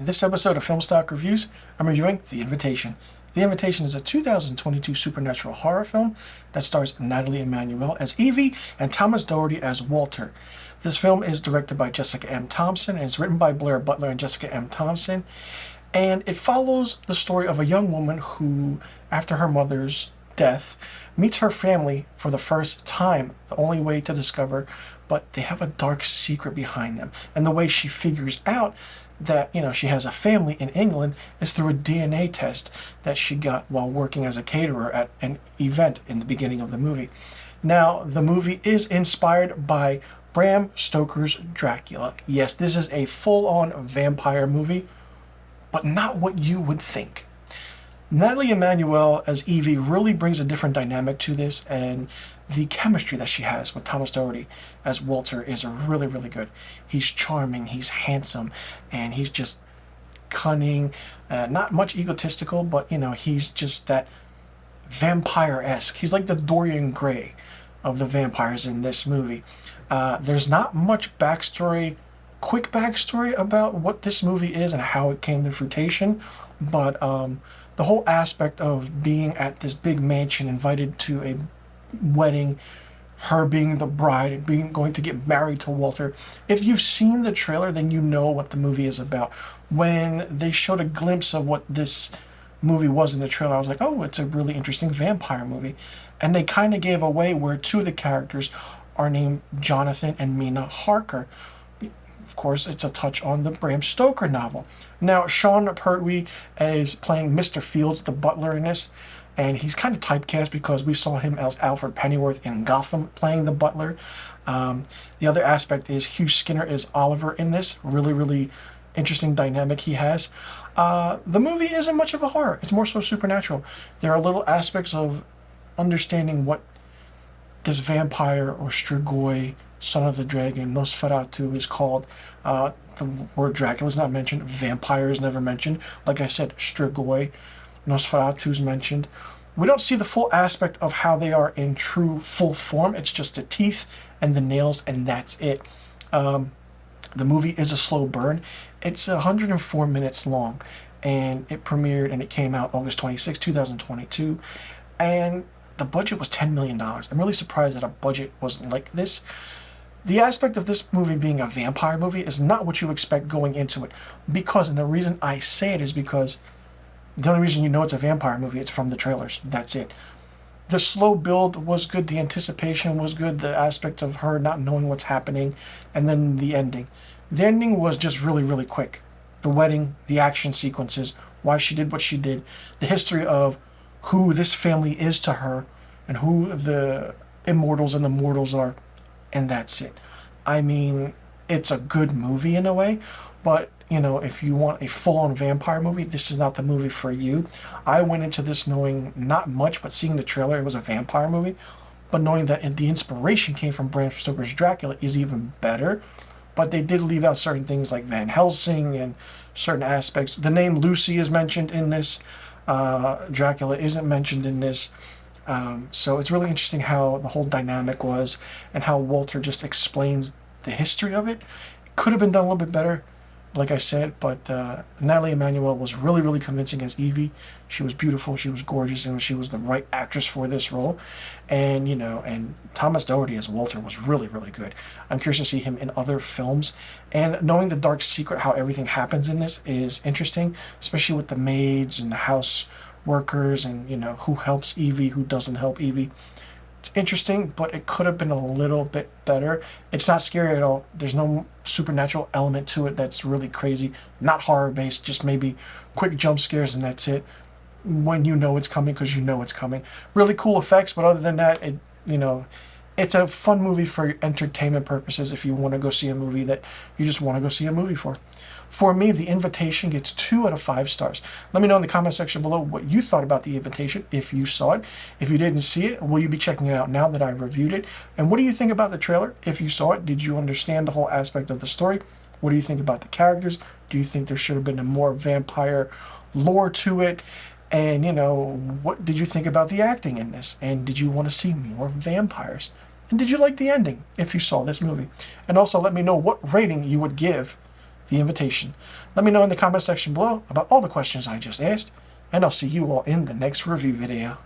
In this episode of Film Stock Reviews, I'm reviewing The Invitation. The Invitation is a 2022 supernatural horror film that stars Nathalie Emmanuel as Evie and Thomas Doherty as Walter. This film is directed by Jessica M. Thompson and it's written by Blair Butler and Jessica M. Thompson. And it follows the story of a young woman who, after her mother's death, meets her family for the first time, the only way to discover, but they have a dark secret behind them. And the way she figures out that, she has a family in England is through a DNA test that she got while working as a caterer at an event in the beginning of the movie. Now, the movie is inspired by Bram Stoker's Dracula. Yes, this is a full-on vampire movie, but not what you would think. Nathalie Emmanuel as Evie really brings a different dynamic to this, and the chemistry that she has with Thomas Doherty as Walter is really, really good. He's charming, he's handsome, and he's just cunning, not much egotistical, but he's just that vampire-esque. He's like the Dorian Gray of the vampires in this movie. There's not much quick backstory about what this movie is and how it came to fruition, but the whole aspect of being at this big mansion, invited to a wedding, her being the bride, going to get married to Walter. If you've seen the trailer, then you know what the movie is about. When they showed a glimpse of what this movie was in the trailer, I was like, oh, it's a really interesting vampire movie. And they kind of gave away where two of the characters are named Jonathan and Mina Harker. Of course, it's a touch on the Bram Stoker novel. Now, Sean Pertwee is playing Mr. Fields, the butler in this, and he's kind of typecast because we saw him as Alfred Pennyworth in Gotham playing the butler. The other aspect is Hugh Skinner is Oliver in this. Really, really interesting dynamic he has. The movie isn't much of a horror. It's more so supernatural. There are little aspects of understanding what this vampire or Strigoi, son of the dragon, Nosferatu is called. The word Dracula is not mentioned. Vampire is never mentioned. Like I said, Strigoi, Nosferatu is mentioned. We don't see the full aspect of how they are in true full form. It's just the teeth and the nails, and that's it. The movie is a slow burn. It's 104 minutes long, and it premiered and it came out August 26, 2022. And the budget was $10 million. I'm really surprised that a budget was like this. The aspect of this movie being a vampire movie is not what you expect going into it. And the reason I say it is because the only reason you know it's a vampire movie, it's from the trailers. That's it. The slow build was good. The anticipation was good. The aspect of her not knowing what's happening. And then the ending. The ending was just really, really quick. The wedding, the action sequences, why she did what she did, the history of who this family is to her, and who the immortals and the mortals are. And that's it. I mean, it's a good movie in a way, but if you want a full-on vampire movie, this is not the movie for you. I went into this knowing not much, but seeing the trailer, it was a vampire movie. But knowing that the inspiration came from Bram Stoker's Dracula is even better. But they did leave out certain things like Van Helsing and certain aspects. The name Lucy is mentioned in this. Dracula isn't mentioned in this. So it's really interesting how the whole dynamic was and how Walter just explains the history of it. It could have been done a little bit better, like I said, but Nathalie Emmanuel was really, really convincing as Evie. She was beautiful, she was gorgeous, and she was the right actress for this role. And, and Thomas Doherty as Walter was really, really good. I'm curious to see him in other films. And knowing the dark secret, how everything happens in this is interesting, especially with the maids and the house workers and, who helps Evie, who doesn't help Evie. It's interesting, but it could have been a little bit better. It's not scary at all. There's no supernatural element to it that's really crazy. Not horror-based, just maybe quick jump scares, and that's it. When you know it's coming, because you know it's coming. Really cool effects, but other than that, it's a fun movie for entertainment purposes if you want to go see a movie that you just want to go see a movie for. For me, The Invitation gets 2 out of 5 stars. Let me know in the comment section below what you thought about The Invitation, if you saw it. If you didn't see it, will you be checking it out now that I reviewed it? And what do you think about the trailer? If you saw it, did you understand the whole aspect of the story? What do you think about the characters? Do you think there should have been a more vampire lore to it? And, what did you think about the acting in this? And did you want to see more vampires? And did you like the ending if you saw this movie? And also let me know what rating you would give The Invitation. Let me know in the comment section below about all the questions I just asked, and I'll see you all in the next review video.